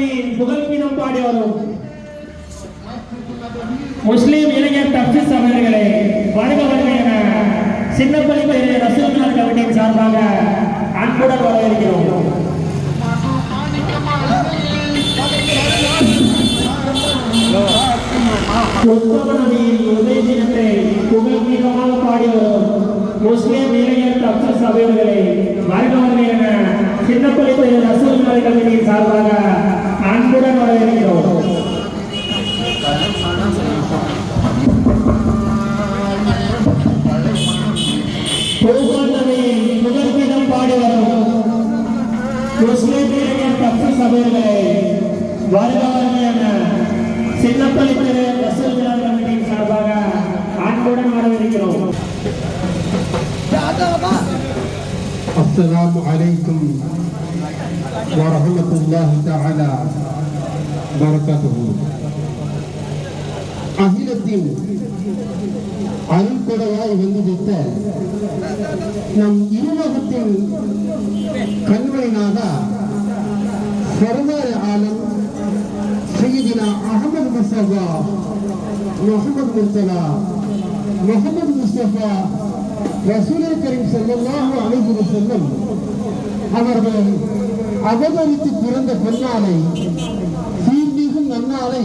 நபியின் புகழ்கீதம் பாடி வரும் முஸ்லிம் இளைஞர் தப்சீஸ் அவர்களே வருக வருக என சின்னப்பள்ளி ரசூலுல்லாஹி கமிட்டியின் சார்பாக அன்புடன் வரவேற்கிறோம். நபியின் உதய தினத்தை புகழ்கீதமாக பாடி வரும் முஸ்லிம் இளைஞர் தப்சீஸ் அவர்களே வருக வருக என சின்னப்பள்ளி ரசூலுல்லாஹி கமிட்டியின் சார்பாக அன்புடன் வரவேற்கிறோம். புகழ்கீதம் பாடி வரும் முஸ்லிம் இளைஞர் தப்சீஸ் அவர்களே வருக வருக என சின்னப்பள்ளி ரசூலுல்லாஹி கமிட்டியின் சார்பாக அன்புடன் வரவேற்கிறோம். அஸ்ஸலாமு அலைக்கும் வரஹ்மத்துல்லாஹி தஆலா பரகாத்துஹு. அகிலத்தின் அருள்கொடையாய் வந்துவிட்ட நம் இருவகத்தின் கண்மணினாக சர்தார் ஆலம் சையதினா அஹ்மத் முஸ்தபா முஹம்மது முர்தலா முஹம்மது முஸ்தபா ரசூலே கரீம் ஸல்லல்லாஹு அலைஹி வஸல்லம் அவர்கள் அவதரித்து பிறந்த பொன்னாளை சீர்மிகும் நன்னாளை